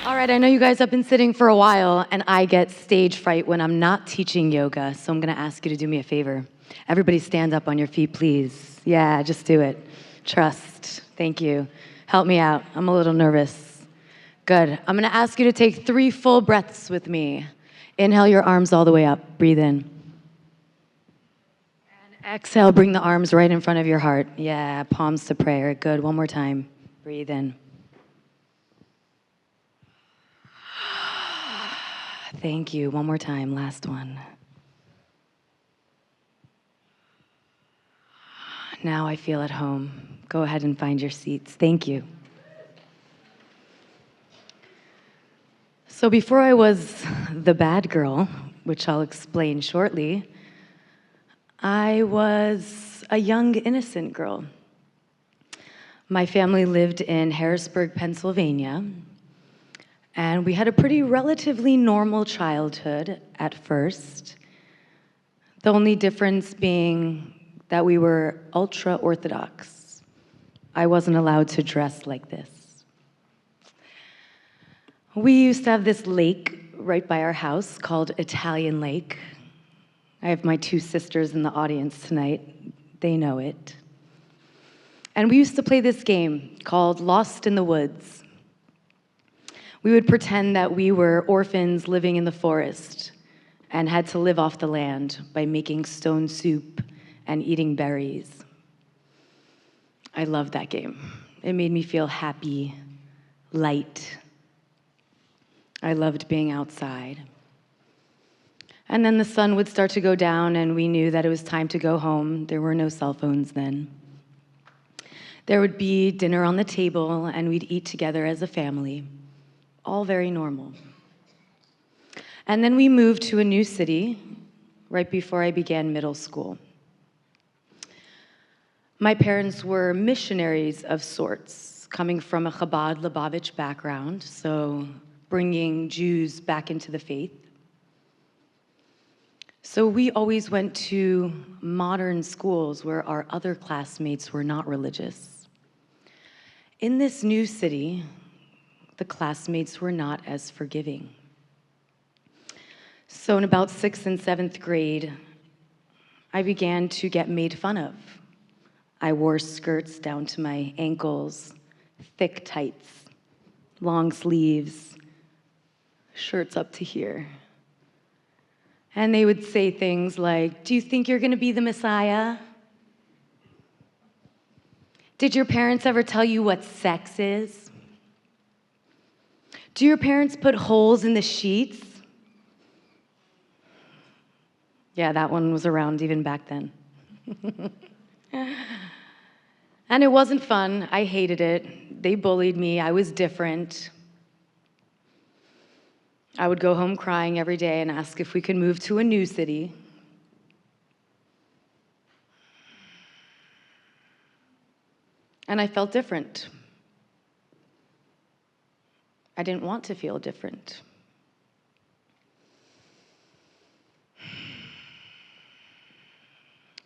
All right, I know you guys have been sitting for a while, and I get stage fright when I'm not teaching yoga, so I'm gonna ask you to do me a favor. Everybody stand up on your feet, please. Yeah, just do it. Trust. Thank you. Help me out. I'm a little nervous. Good. I'm gonna ask you to take 3 full breaths with me. Inhale your arms all the way up. Breathe in. And exhale, bring the arms right in front of your heart. Yeah, palms to prayer. Good. One more time. Breathe in. Thank you. One more time. Last one. Now I feel at home. Go ahead and find your seats. Thank you. So before I was the bad girl, which I'll explain shortly, I was a young, innocent girl. My family lived in Harrisburg, Pennsylvania, and we had a pretty relatively normal childhood at first. The only difference being that we were ultra-Orthodox. I wasn't allowed to dress like this. We used to have this lake right by our house called Italian Lake. I have my 2 sisters in the audience tonight. They know it. And we used to play this game called Lost in the Woods. We would pretend that we were orphans living in the forest and had to live off the land by making stone soup and eating berries. I loved that game. It made me feel happy, light. I loved being outside. And then the sun would start to go down, and we knew that it was time to go home. There were no cell phones then. There would be dinner on the table, and we'd eat together as a family. All very normal. And then we moved to a new city right before I began middle school. My parents were missionaries of sorts, coming from a Chabad Lubavitch background, so bringing Jews back into the faith. So we always went to modern schools where our other classmates were not religious. In this new city, the classmates were not as forgiving. So in about 6th and 7th grade, I began to get made fun of. I wore skirts down to my ankles, thick tights, long sleeves, shirts up to here. And they would say things like, "Do you think you're gonna be the Messiah? Did your parents ever tell you what sex is? Do your parents put holes in the sheets?" Yeah, that one was around even back then. And it wasn't fun. I hated it. They bullied me. I was different. I would go home crying every day and ask if we could move to a new city. And I felt different. I didn't want to feel different.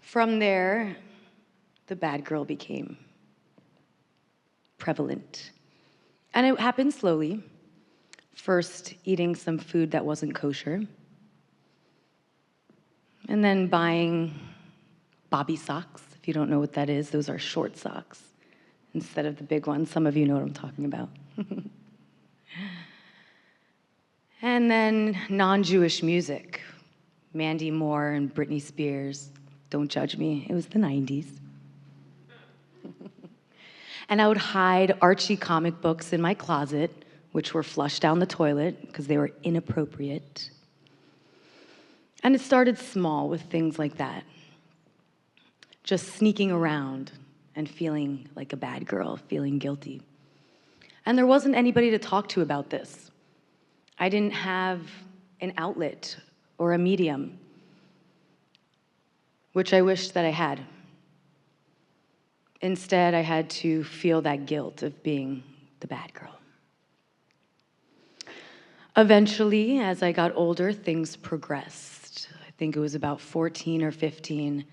From there, the bad girl became prevalent. And it happened slowly. First, eating some food that wasn't kosher. And then buying bobby socks. If you don't know what that is, those are short socks instead of the big ones. Some of you know what I'm talking about. And then non-Jewish music. Mandy Moore and Britney Spears. Don't judge me, it was the 90s. And I would hide Archie comic books in my closet, which were flushed down the toilet because they were inappropriate. And it started small with things like that. Just sneaking around and feeling like a bad girl, feeling guilty. And there wasn't anybody to talk to about this. I didn't have an outlet or a medium, which I wished that I had. Instead, I had to feel that guilt of being the bad girl. Eventually, as I got older, things progressed. I think it was about 14 or 15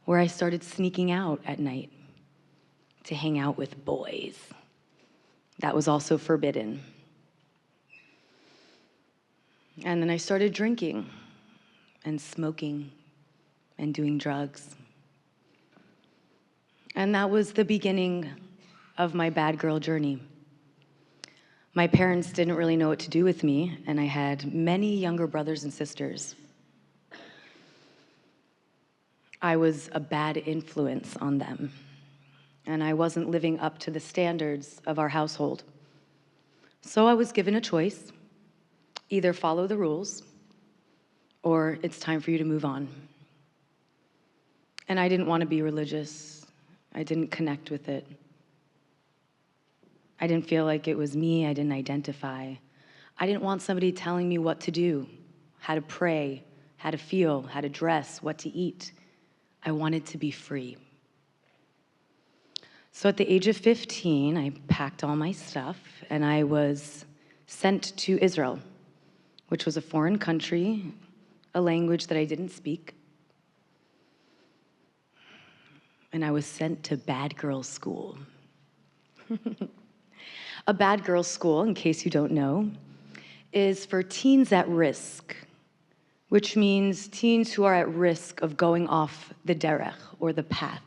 where I started sneaking out at night to hang out with boys. That was also forbidden. And then I started drinking and smoking and doing drugs. And that was the beginning of my bad girl journey. My parents didn't really know what to do with me, and I had many younger brothers and sisters. I was a bad influence on them, and I wasn't living up to the standards of our household. So I was given a choice: either follow the rules, or it's time for you to move on. And I didn't want to be religious. I didn't connect with it. I didn't feel like it was me. I didn't identify. I didn't want somebody telling me what to do, how to pray, how to feel, how to dress, what to eat. I wanted to be free. So at the age of 15, I packed all my stuff and I was sent to Israel, which was a foreign country, a language that I didn't speak. And I was sent to bad girl school. A bad girl school, in case you don't know, is for teens at risk, which means teens who are at risk of going off the derech, or the path,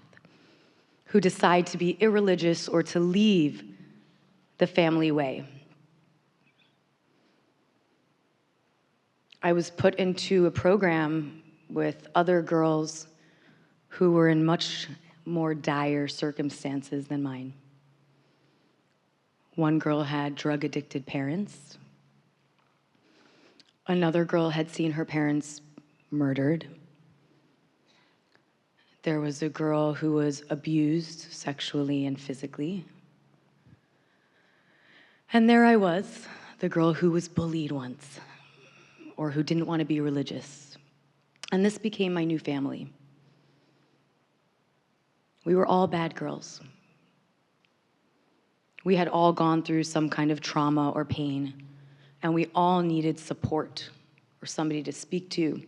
who decide to be irreligious or to leave the family way. I was put into a program with other girls who were in much more dire circumstances than mine. One girl had drug-addicted parents. Another girl had seen her parents murdered. There was a girl who was abused sexually and physically. And there I was, the girl who was bullied once, or who didn't want to be religious. And this became my new family. We were all bad girls. We had all gone through some kind of trauma or pain, and we all needed support or somebody to speak to.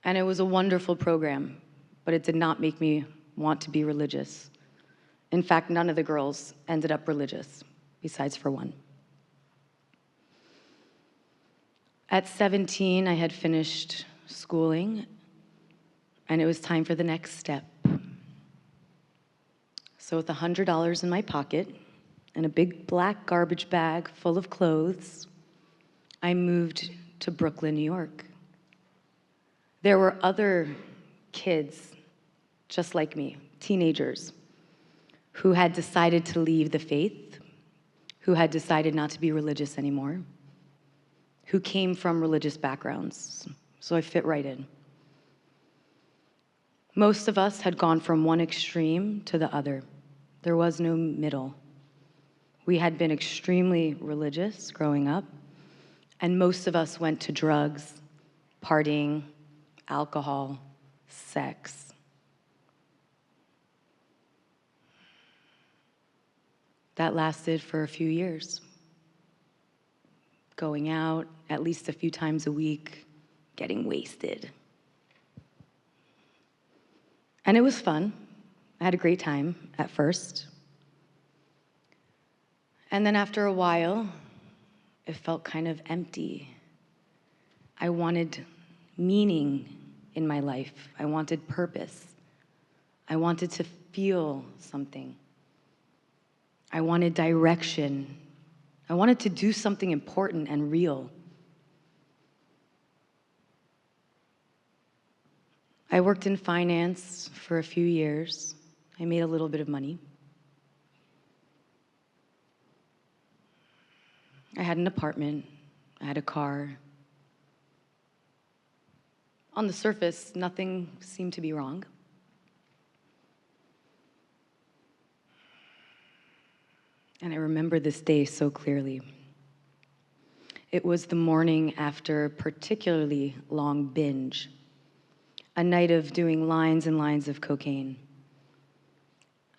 And it was a wonderful program, but it did not make me want to be religious. In fact, none of the girls ended up religious, besides for one. At 17, I had finished schooling, and it was time for the next step. So with $100 in my pocket and a big black garbage bag full of clothes, I moved to Brooklyn, New York. There were other kids just like me, teenagers, who had decided to leave the faith, who had decided not to be religious anymore, who came from religious backgrounds. So I fit right in. Most of us had gone from one extreme to the other. There was no middle. We had been extremely religious growing up, and most of us went to drugs, partying, alcohol, sex. That lasted for a few years. Going out at least a few times a week, getting wasted. And it was fun. I had a great time at first. And then after a while, it felt kind of empty. I wanted meaning in my life. I wanted purpose. I wanted to feel something. I wanted direction. I wanted to do something important and real. I worked in finance for a few years. I made a little bit of money. I had an apartment. I had a car. On the surface, nothing seemed to be wrong. And I remember this day so clearly. It was the morning after a particularly long binge, a night of doing lines and lines of cocaine.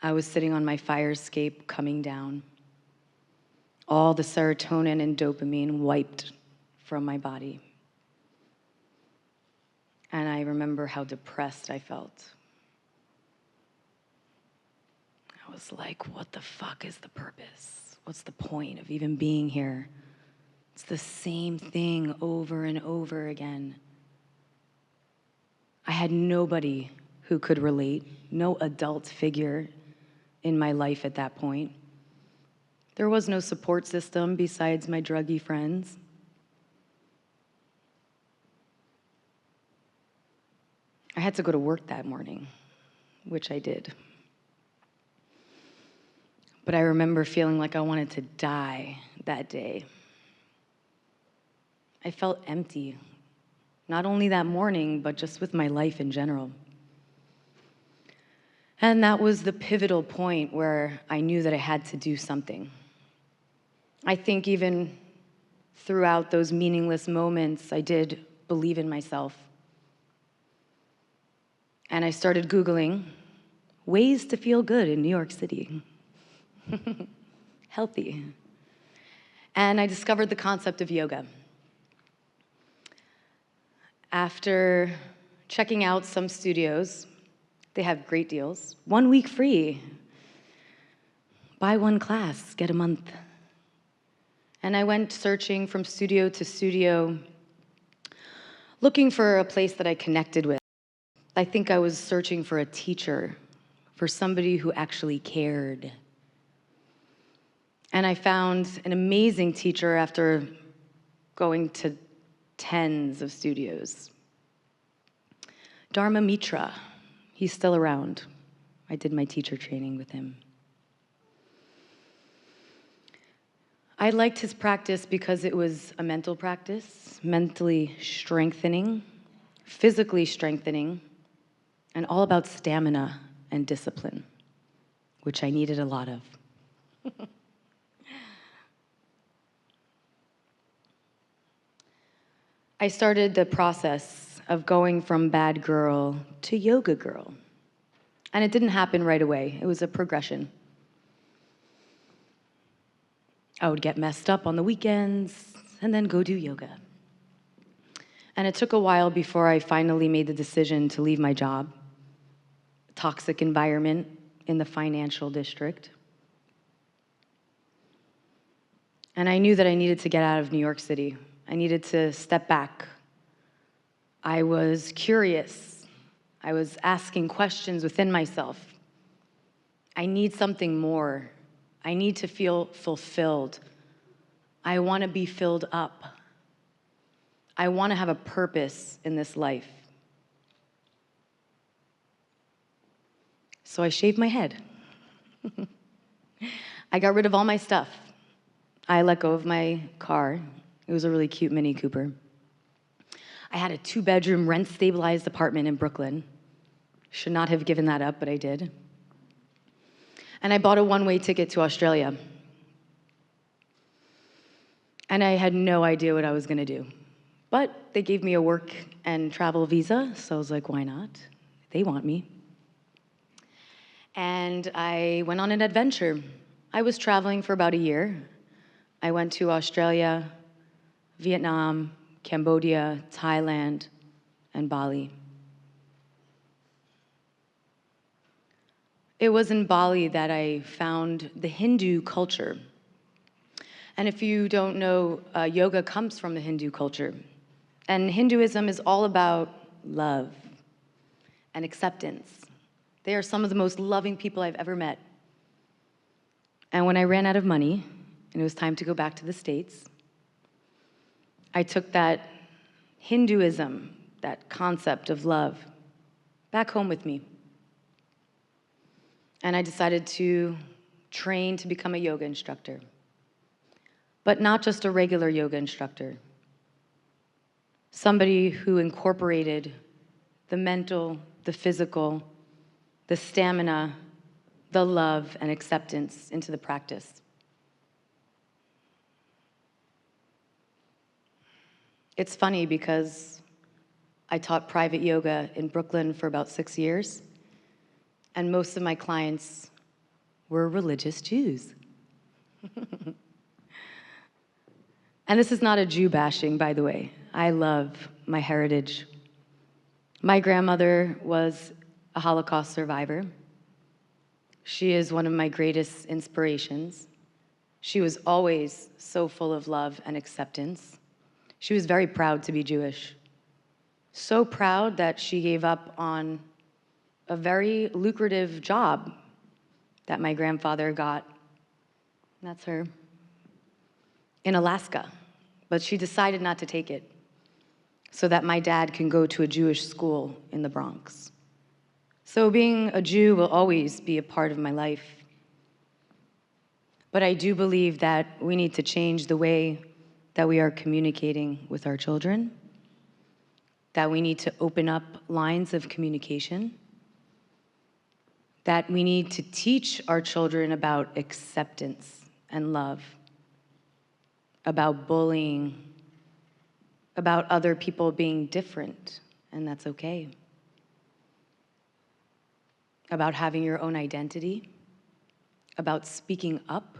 I was sitting on my fire escape coming down. All the serotonin and dopamine wiped from my body. And I remember how depressed I felt. I was like, what the fuck is the purpose? What's the point of even being here? It's the same thing over and over again. I had nobody who could relate, no adult figure in my life at that point. There was no support system besides my druggy friends. I had to go to work that morning, which I did. But I remember feeling like I wanted to die that day. I felt empty, not only that morning, but just with my life in general. And that was the pivotal point where I knew that I had to do something. I think even throughout those meaningless moments, I did believe in myself. And I started Googling ways to feel good in New York City. Healthy. And I discovered the concept of yoga. After checking out some studios, they have great deals. 1 week free. Buy one class, get a month. And I went searching from studio to studio, looking for a place that I connected with. I think I was searching for a teacher, for somebody who actually cared. And I found an amazing teacher after going to tens of studios. Dharma Mitra, he's still around. I did my teacher training with him. I liked his practice because it was a mental practice, mentally strengthening, physically strengthening, and all about stamina and discipline, which I needed a lot of. I started the process of going from bad girl to yoga girl. And it didn't happen right away. It was a progression. I would get messed up on the weekends and then go do yoga. And it took a while before I finally made the decision to leave my job, toxic environment in the financial district. And I knew that I needed to get out of New York City. I needed to step back. I was curious. I was asking questions within myself. I need something more. I need to feel fulfilled. I want to be filled up. I want to have a purpose in this life. So I shaved my head. I got rid of all my stuff. I let go of my car. It was a really cute Mini Cooper. I had a 2-bedroom rent-stabilized apartment in Brooklyn. Should not have given that up, but I did. And I bought a one-way ticket to Australia. And I had no idea what I was gonna do. But they gave me a work and travel visa, so I was like, why not? They want me. And I went on an adventure. I was traveling for about a year. I went to Australia, Vietnam, Cambodia, Thailand, and Bali. It was in Bali that I found the Hindu culture. And if you don't know, yoga comes from the Hindu culture. And Hinduism is all about love and acceptance. They are some of the most loving people I've ever met. And when I ran out of money, and it was time to go back to the States, I took that Hinduism, that concept of love, back home with me. And I decided to train to become a yoga instructor. But not just a regular yoga instructor. Somebody who incorporated the mental, the physical, the stamina, the love, and acceptance into the practice. It's funny because I taught private yoga in Brooklyn for about 6 years, and most of my clients were religious Jews. And this is not a Jew bashing, by the way. I love my heritage. My grandmother was a Holocaust survivor. She is one of my greatest inspirations. She was always so full of love and acceptance. She was very proud to be Jewish. So proud that she gave up on a very lucrative job that my grandfather got. That's her. In Alaska. But she decided not to take it so that my dad can go to a Jewish school in the Bronx. So being a Jew will always be a part of my life. But I do believe that we need to change the way that we are communicating with our children, that we need to open up lines of communication, that we need to teach our children about acceptance and love, about bullying, about other people being different, and that's okay, about having your own identity, about speaking up.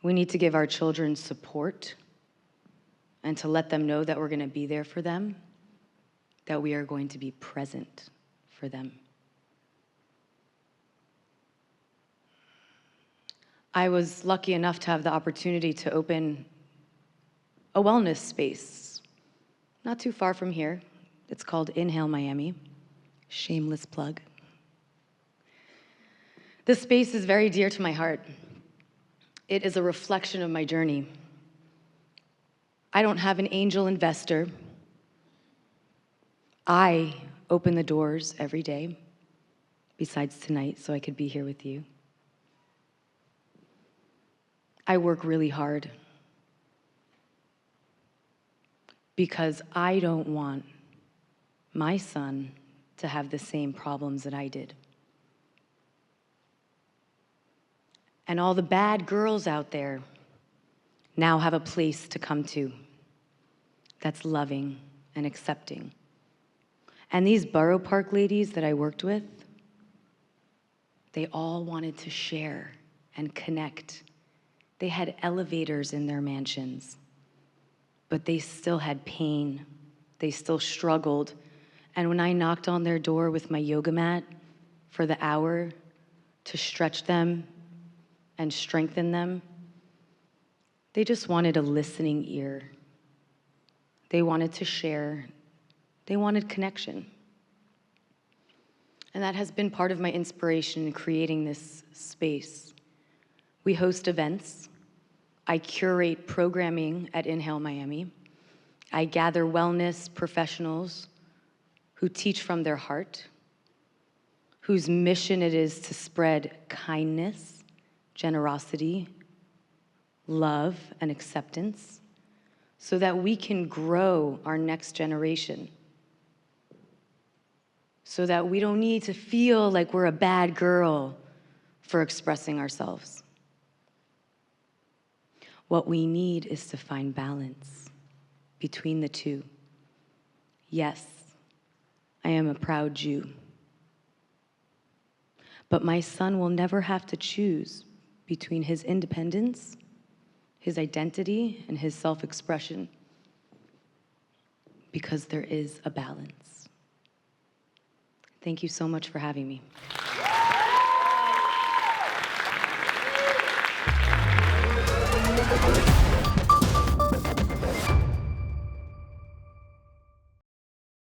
We need to give our children support and to let them know that we're going to be there for them, that we are going to be present for them. I was lucky enough to have the opportunity to open a wellness space not too far from here. It's called Inhale Miami. Shameless plug. This space is very dear to my heart. It is a reflection of my journey. I don't have an angel investor. I open the doors every day, besides tonight, so I could be here with you. I work really hard because I don't want my son to have the same problems that I did. And all the bad girls out there now have a place to come to that's loving and accepting. And these Borough Park ladies that I worked with, they all wanted to share and connect. They had elevators in their mansions, but they still had pain. They still struggled. And when I knocked on their door with my yoga mat for the hour to stretch them and strengthen them, they just wanted a listening ear. They wanted to share. They wanted connection. And that has been part of my inspiration in creating this space. We host events. I curate programming at Inhale Miami. I gather wellness professionals who teach from their heart, whose mission it is to spread kindness, generosity, love, and acceptance so that we can grow our next generation, so that we don't need to feel like we're a bad girl for expressing ourselves. What we need is to find balance between the two. Yes, I am a proud Jew. But my son will never have to choose between his independence, his identity, and his self-expression, because there is a balance. Thank you so much for having me.